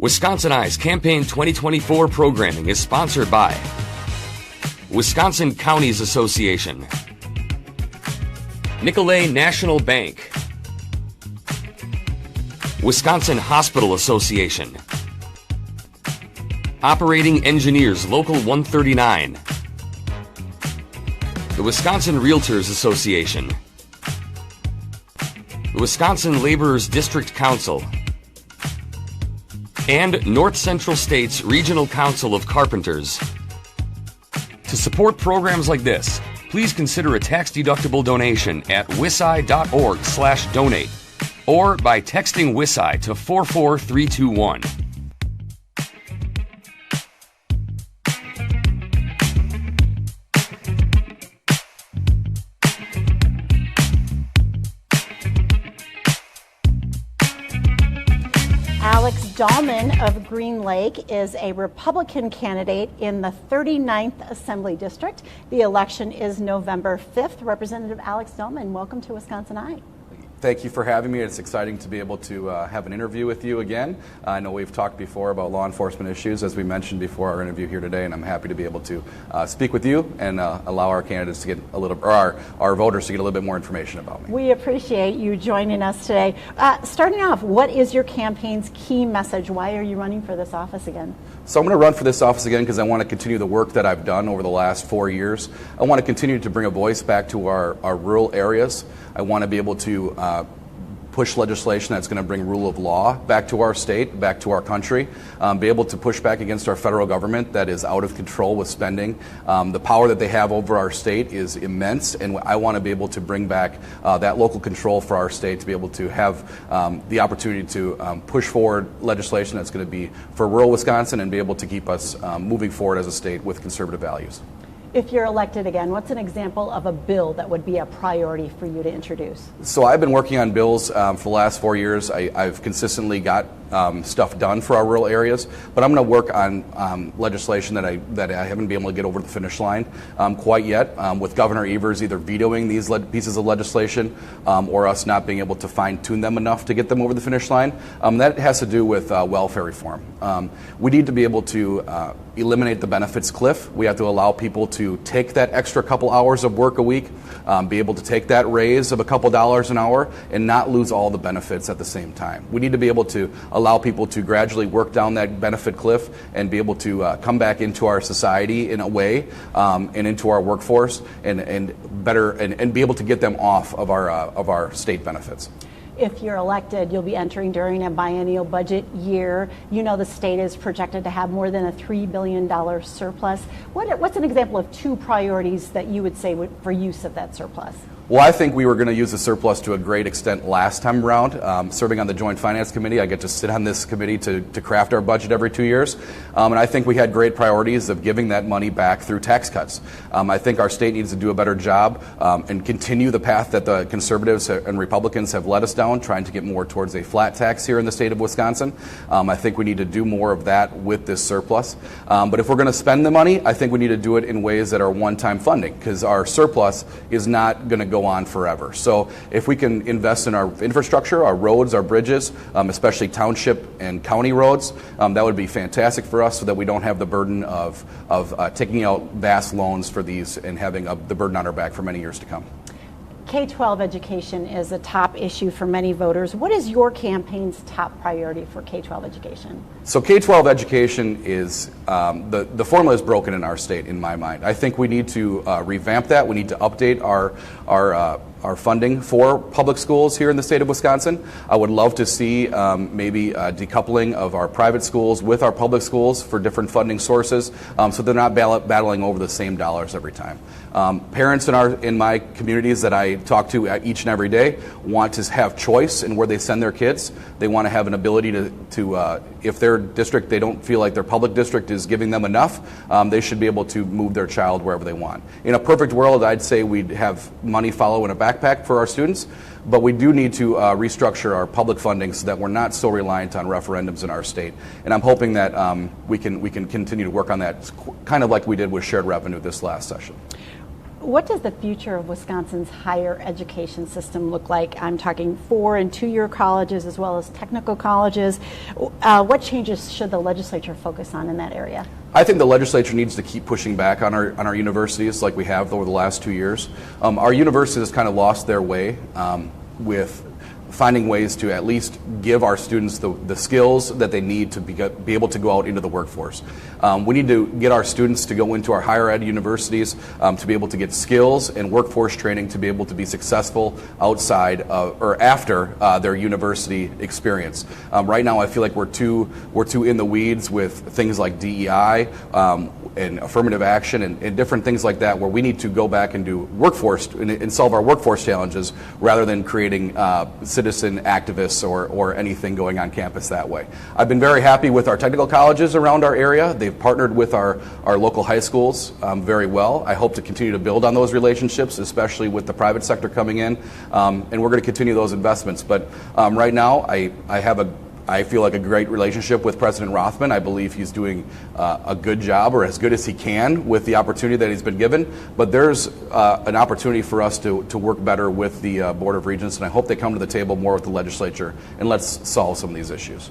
WisconsinEye's Campaign 2024 programming is sponsored by Wisconsin Counties Association, Nicolet National Bank, Wisconsin Hospital Association, Operating Engineers Local 139, the Wisconsin Realtors Association, the Wisconsin Laborers District Council, and North Central State's Regional Council of Carpenters. To support programs like this, please consider a tax-deductible donation at wiseye.org/donate or by texting WisEye to 44321. Dallman of Green Lake is a Republican candidate in the 39th Assembly District. The election is November 5th. Representative Alex Dallman, welcome to WisconsinEye. Thank you for having me. It's exciting to be able to have an interview with you again. I know we've talked before about law enforcement issues, as we mentioned before our interview here today, and I'm happy to be able to speak with you and allow our candidates to get a little, or our voters to get a little bit more information about me. We appreciate you joining us today. Starting off, what is your campaign's key message? Why are you running for this office again? So I'm going to run for this office again because I want to continue the work that I've done over the last 4 years. I want to continue to bring a voice back to our rural areas. I want to be able to push legislation that's going to bring rule of law back to our state, back to our country, be able to push back against our federal government that is out of control with spending. The power that they have over our state is immense, and I want to be able to bring back that local control for our state to be able to have the opportunity to push forward legislation that's going to be for rural Wisconsin and be able to keep us moving forward as a state with conservative values. If you're elected again, what's an example of a bill that would be a priority for you to introduce? So I've been working on bills for the last 4 years. I've consistently got stuff done for our rural areas, but I'm going to work on legislation that I haven't been able to get over the finish line quite yet, with Governor Evers either vetoing these pieces of legislation or us not being able to fine-tune them enough to get them over the finish line. That has to do with welfare reform. We need to be able to eliminate the benefits cliff. We have to allow people to take that extra couple hours of work a week, be able to take that raise of a couple dollars an hour, and not lose all the benefits at the same time. We need to be able to allow people to gradually work down that benefit cliff and be able to come back into our society in a way and into our workforce and be able to get them off of our state benefits. If you're elected, you'll be entering during a biennial budget year. You know the state is projected to have more than a $3 billion surplus. What's an example of two priorities that you would say for use of that surplus? Well, I think we were going to use the surplus to a great extent last time around. Serving on the Joint Finance Committee, I get to sit on this committee to craft our budget every 2 years. And I think we had great priorities of giving that money back through tax cuts. I think our state needs to do a better job and continue the path that the conservatives and Republicans have led us down, trying to get more towards a flat tax here in the state of Wisconsin. I think we need to do more of that with this surplus. But if we're going to spend the money, I think we need to do it in ways that are one-time funding, because our surplus is not going to go on forever. So if we can invest in our infrastructure, our roads, our bridges, especially township and county roads, that would be fantastic for us so that we don't have the burden of taking out vast loans for these and having the burden on our back for many years to come. K-12 education is a top issue for many voters. What is your campaign's top priority for K-12 education? So K-12 education is, the formula is broken in our state, in my mind. I think we need to revamp that. We need to update our funding for public schools here in the state of Wisconsin. I would love to see maybe decoupling of our private schools with our public schools for different funding sources, so they're not battling over the same dollars every time. Parents in my communities that I talk to each and every day want to have choice in where they send their kids. They want to have an ability to if their district, they don't feel like their public district is giving them enough, they should be able to move their child wherever they want. In a perfect world, I'd say we'd have money follow in a backpack for our students, but we do need to restructure our public funding so that we're not so reliant on referendums in our state. And I'm hoping that we can continue to work on that, kind of like we did with shared revenue this last session. What does the future of Wisconsin's higher education system look like? I'm talking 4- and 2-year colleges as well as technical colleges. What changes should the legislature focus on in that area? I think the legislature needs to keep pushing back on our universities like we have over the last 2 years. Our universities kind of lost their way with finding ways to at least give our students the skills that they need to be able to go out into the workforce. We need to get our students to go into our higher ed universities to be able to get skills and workforce training to be able to be successful outside or after their university experience. Right now I feel like we're too in the weeds with things like DEI and affirmative action and different things like that, where we need to go back and do workforce and solve our workforce challenges rather than creating citizen activists or anything going on campus that way. I've been very happy with our technical colleges around our area. They've partnered with our local high schools very well. I hope to continue to build on those relationships, especially with the private sector coming in, and we're going to continue those investments. But right now, I feel like a great relationship with President Rothman. I believe he's doing a good job, or as good as he can, with the opportunity that he's been given. But there's an opportunity for us to work better with the Board of Regents, and I hope they come to the table more with the legislature, and let's solve some of these issues.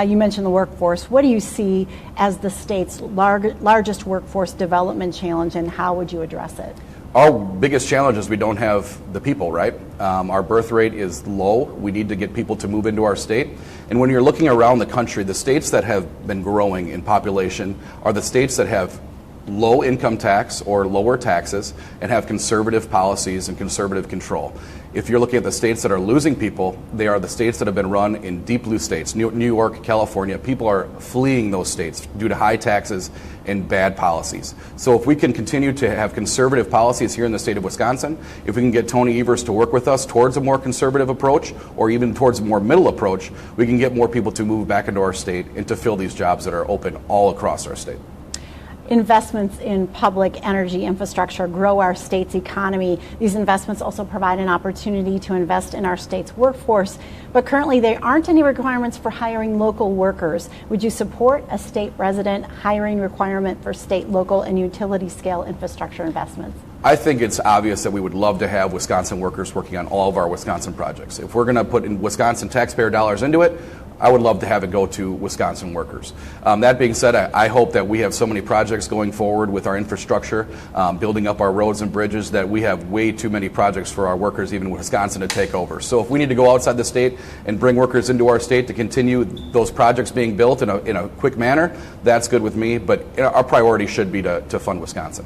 You mentioned the workforce. What do you see as the state's largest workforce development challenge, and how would you address it? Our biggest challenge is we don't have the people, right? Our birth rate is low. We need to get people to move into our state. And when you're looking around the country, the states that have been growing in population are the states that have low income tax or lower taxes and have conservative policies and conservative control. If you're looking at the states that are losing people, they are the states that have been run in deep blue states, New York, California. People are fleeing those states due to high taxes and bad policies. So if we can continue to have conservative policies here in the state of Wisconsin, if we can get Tony Evers to work with us towards a more conservative approach or even towards a more middle approach, we can get more people to move back into our state and to fill these jobs that are open all across our state. Investments in public energy infrastructure grow our state's economy. These investments also provide an opportunity to invest in our state's workforce, but currently there aren't any requirements for hiring local workers. Would you support a state resident hiring requirement for state, local, and utility scale infrastructure investments? I think it's obvious that we would love to have Wisconsin workers working on all of our Wisconsin projects. If we're going to put in Wisconsin taxpayer dollars into it, I would love to have it go to Wisconsin workers. That being said, I hope that we have so many projects going forward with our infrastructure, building up our roads and bridges, that we have way too many projects for our workers, even in Wisconsin, to take over. So if we need to go outside the state and bring workers into our state to continue those projects being built in a quick manner, that's good with me. But our priority should be to fund Wisconsin.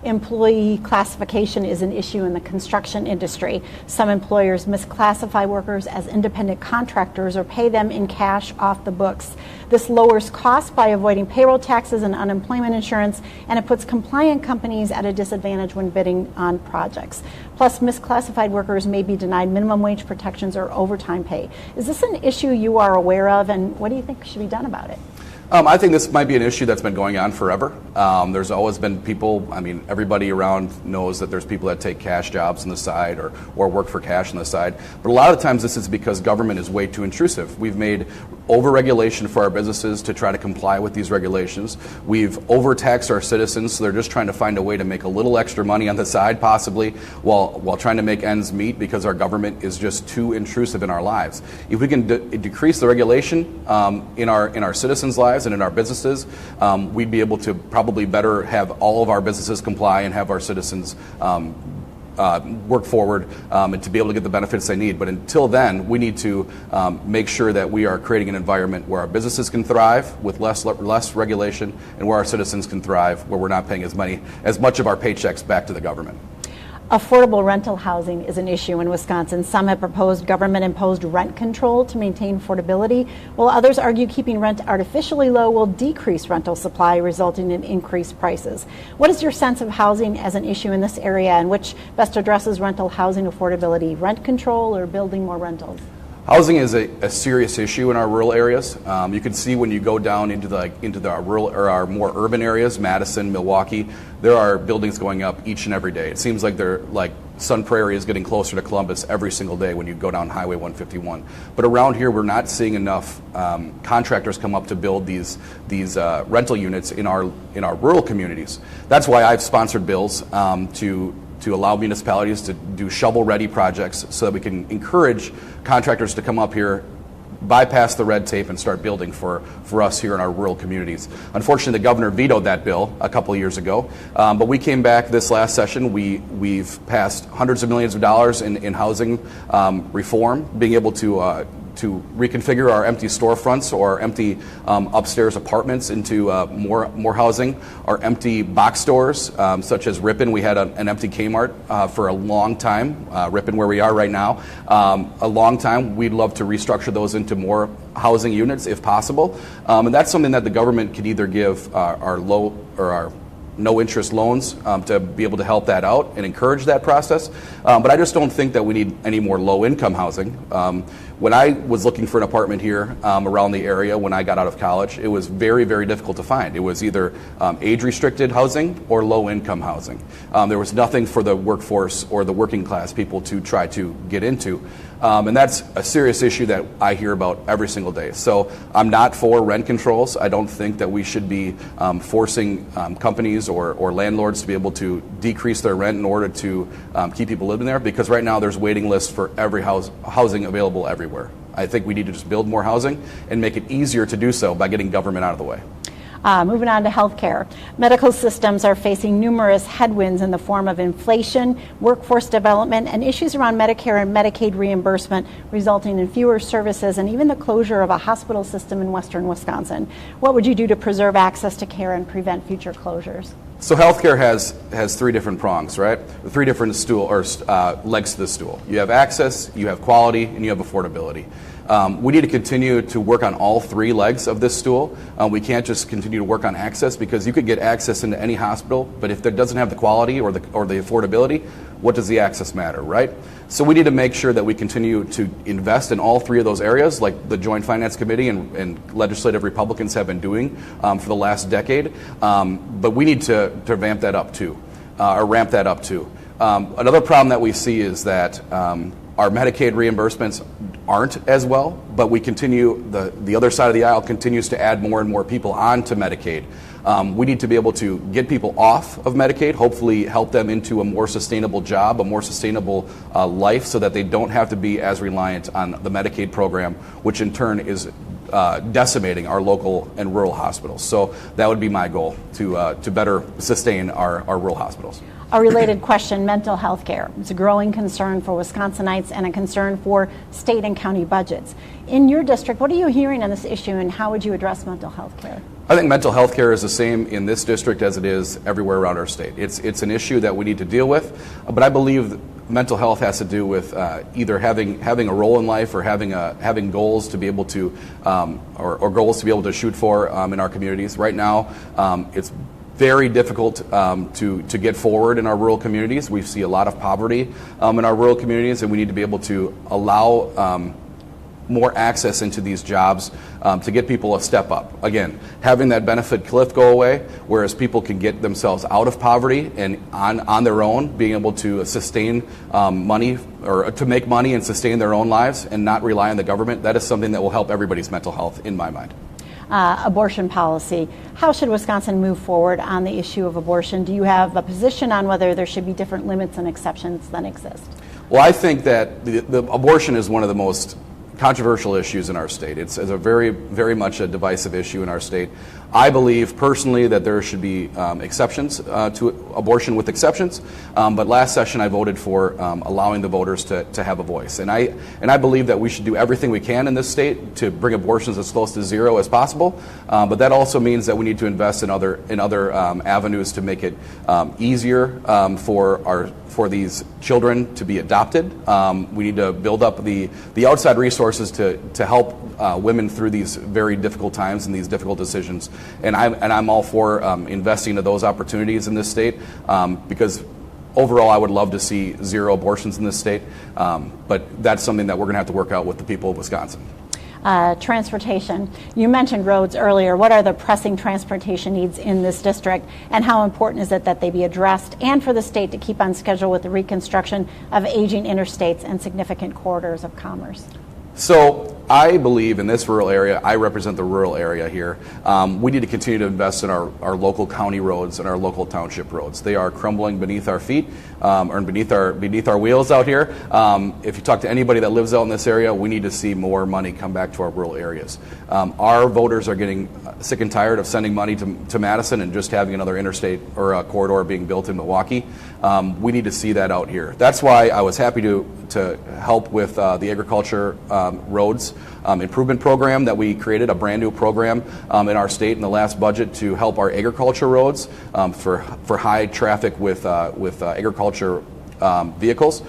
Employee classification is an issue in the construction industry. Some employers misclassify workers as independent contractors or pay them in cash off the books. This lowers costs by avoiding payroll taxes and unemployment insurance, and it puts compliant companies at a disadvantage when bidding on projects. Plus, misclassified workers may be denied minimum wage protections or overtime pay. Is this an issue you are aware of, and what do you think should be done about it? I think this might be an issue that's been going on forever. There's always been people, everybody around knows that there's people that take cash jobs on the side or work for cash on the side. But a lot of times this is because government is way too intrusive. We've made over-regulation for our businesses to try to comply with these regulations. We've overtaxed our citizens, so they're just trying to find a way to make a little extra money on the side, possibly, while trying to make ends meet, because our government is just too intrusive in our lives. If we can decrease the regulation in our citizens' lives and in our businesses, we'd be able to probably better have all of our businesses comply and have our citizens work forward and to be able to get the benefits they need. But until then, we need to make sure that we are creating an environment where our businesses can thrive with less regulation, and where our citizens can thrive, where we're not paying as much of our paychecks back to the government. Affordable rental housing is an issue in Wisconsin. Some have proposed government-imposed rent control to maintain affordability, while others argue keeping rent artificially low will decrease rental supply, resulting in increased prices. What is your sense of housing as an issue in this area, and which best addresses rental housing affordability, rent control or building more rentals? Housing is a serious issue in our rural areas. You can see when you go down into the rural or our more urban areas, Madison, Milwaukee, there are buildings going up each and every day. It seems like they're like Sun Prairie is getting closer to Columbus every single day when you go down Highway 151. But around here, we're not seeing enough contractors come up to build these rental units in our rural communities. That's why I've sponsored bills to allow municipalities to do shovel-ready projects so that we can encourage contractors to come up here, bypass the red tape, and start building for us here in our rural communities. Unfortunately, the governor vetoed that bill a couple of years ago, but we came back this last session. We've passed hundreds of millions of dollars in housing reform, being able to reconfigure our empty storefronts or empty upstairs apartments into more housing, our empty box stores, such as Ripon. We had an empty Kmart for a long time, Ripon where we are right now, a long time. We'd love to restructure those into more housing units if possible. And that's something that the government could either give our low or our no-interest loans to be able to help that out and encourage that process. But I just don't think that we need any more low-income housing. When I was looking for an apartment here around the area when I got out of college, it was very, very difficult to find. It was either age-restricted housing or low-income housing. There was nothing for the workforce or the working class people to try to get into. And that's a serious issue that I hear about every single day. So I'm not for rent controls. I don't think that we should be forcing companies or landlords to be able to decrease their rent in order to keep people living there, because right now there's waiting lists for every housing available everywhere. I think we need to just build more housing and make it easier to do so by getting government out of the way. Moving on to healthcare. Medical systems are facing numerous headwinds in the form of inflation, workforce development, and issues around Medicare and Medicaid reimbursement, resulting in fewer services and even the closure of a hospital system in western Wisconsin. What would you do to preserve access to care and prevent future closures? So healthcare has three different prongs, right? Three different legs to the stool. You have access, you have quality, and you have affordability. We need to continue to work on all three legs of this stool. We can't just continue to work on access, because you could get access into any hospital, but if it doesn't have the quality or the affordability, what does the access matter, right? So we need to make sure that we continue to invest in all three of those areas, like the Joint Finance Committee and legislative Republicans have been doing for the last decade. But we need to ramp that up too. Another problem that we see is that our Medicaid reimbursements aren't as well, but we continue, the other side of the aisle continues to add more and more people onto Medicaid. We need to be able to get people off of Medicaid, hopefully help them into a more sustainable job, a more sustainable life, so that they don't have to be as reliant on the Medicaid program, which in turn is decimating our local and rural hospitals. So that would be my goal, to better sustain our rural hospitals. A related question, mental health care. It's a growing concern for Wisconsinites and a concern for state and county budgets. In your district, what are you hearing on this issue, and how would you address mental health care? I think mental health care is the same in this district as it is everywhere around our state. It's an issue that we need to deal with, but I believe mental health has to do with either having a role in life or having goals to be able to or goals to be able to shoot for in our communities. Right now, it's very difficult to get forward in our rural communities. We see a lot of poverty in our rural communities, and we need to be able to allow more access into these jobs to get people a step up. Again, having that benefit cliff go away, whereas people can get themselves out of poverty and on their own, being able to sustain money or to make money and sustain their own lives and not rely on the government. That is something that will help everybody's mental health, in my mind. Abortion policy. How should Wisconsin move forward on the issue of abortion? Do you have a position on whether there should be different limits and exceptions than exist? Well, I think that the abortion is one of the most controversial issues in our state. It's a very, very much a divisive issue in our state. I believe personally that there should be exceptions to abortion with exceptions, but last session I voted for allowing the voters to have a voice. And I believe that we should do everything we can in this state to bring abortions as close to zero as possible, but that also means that we need to invest in other avenues to make it easier for these children to be adopted. We need to build up the outside resources to help women through these very difficult times and these difficult decisions. And I'm all for investing in those opportunities in this state, because overall I would love to see zero abortions in this state, but that's something that we're going to have to work out with the people of Wisconsin. Transportation. You mentioned roads earlier. What are the pressing transportation needs in this district, and how important is it that they be addressed, and for the state to keep on schedule with the reconstruction of aging interstates and significant corridors of commerce? So I believe in this rural area, I represent the rural area here, we need to continue to invest in our local county roads and our local township roads. They are crumbling beneath our feet, or beneath our wheels out here. If you talk to anybody that lives out in this area, we need to see more money come back to our rural areas. Our voters are getting sick and tired of sending money to Madison and just having another interstate or a corridor being built in Milwaukee. We need to see that out here. That's why I was happy to help with the agriculture roads improvement program that we created, a brand new program in our state in the last budget to help our agriculture roads for high traffic with agriculture vehicles.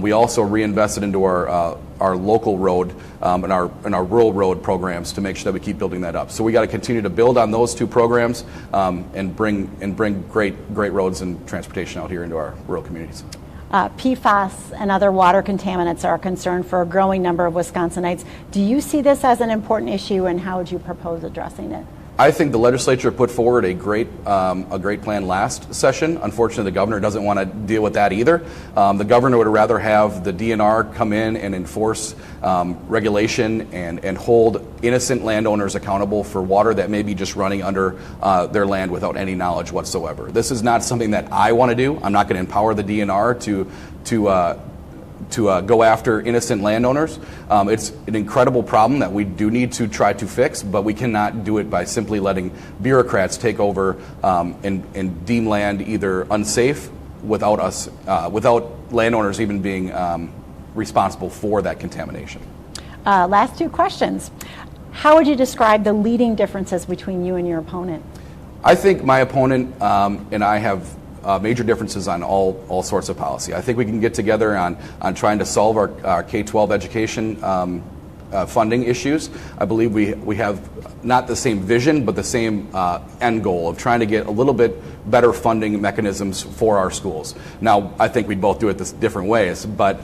We also reinvested into our local road and our rural road programs to make sure that we keep building that up. So we got to continue to build on those two programs and bring great roads and transportation out here into our rural communities. PFAS and other water contaminants are a concern for a growing number of Wisconsinites. Do you see this as an important issue, and how would you propose addressing it? I think the legislature put forward a great plan last session. Unfortunately, the governor doesn't want to deal with that either. The governor would rather have the DNR come in and enforce regulation and hold innocent landowners accountable for water that may be just running under their land without any knowledge whatsoever. This is not something that I want to do. I'm not going to empower the DNR to go after innocent landowners. It's an incredible problem that we do need to try to fix, but we cannot do it by simply letting bureaucrats take over and deem land either unsafe without landowners even being responsible for that contamination. Last two questions. How would you describe the leading differences between you and your opponent? I think my opponent and I have major differences on all sorts of policy. I think we can get together on trying to solve our K-12 education funding issues. I believe we have not the same vision, but the same end goal of trying to get a little bit better funding mechanisms for our schools. Now, I think we'd both do it different ways, but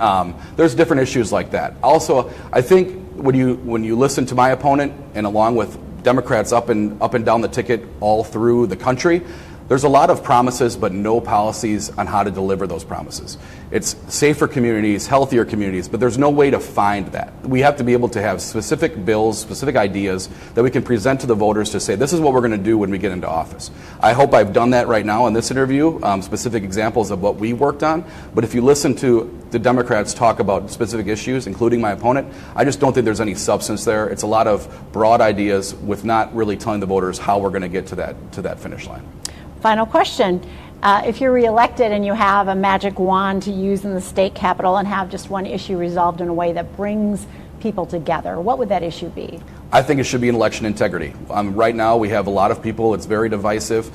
there's different issues like that. Also, I think when you listen to my opponent, and along with Democrats up and down the ticket all through the country, there's a lot of promises, but no policies on how to deliver those promises. It's safer communities, healthier communities, but there's no way to find that. We have to be able to have specific bills, specific ideas that we can present to the voters to say, this is what we're going to do when we get into office. I hope I've done that right now in this interview, specific examples of what we worked on. But if you listen to the Democrats talk about specific issues, including my opponent, I just don't think there's any substance there. It's a lot of broad ideas with not really telling the voters how we're going to get to that finish line. Final question. If you're reelected and you have a magic wand to use in the state capitol and have just one issue resolved in a way that brings people together, what would that issue be? I think it should be an election integrity. Right now, we have a lot of people, it's very divisive.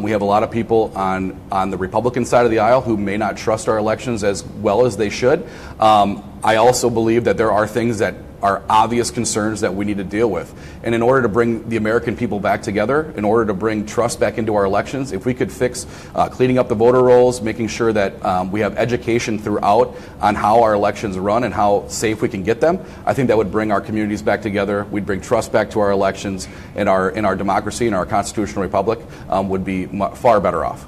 We have a lot of people on the Republican side of the aisle who may not trust our elections as well as they should. I also believe that there are things that are obvious concerns that we need to deal with. And in order to bring the American people back together, in order to bring trust back into our elections, if we could fix cleaning up the voter rolls, making sure that we have education throughout on how our elections run and how safe we can get them, I think that would bring our communities back together. We'd bring trust back to our elections, and our democracy and our constitutional republic would be far better off.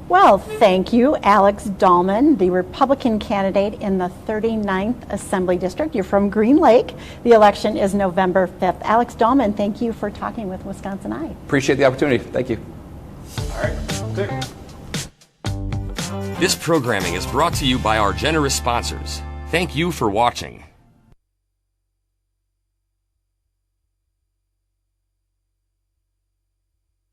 Well, thank you, Alex Dallman, the Republican candidate in the 39th Assembly District. You're from Green Lake. The election is November 5th. Alex Dallman, thank you for talking with WisconsinEye. Appreciate the opportunity. Thank you. All right. Good. This programming is brought to you by our generous sponsors. Thank you for watching.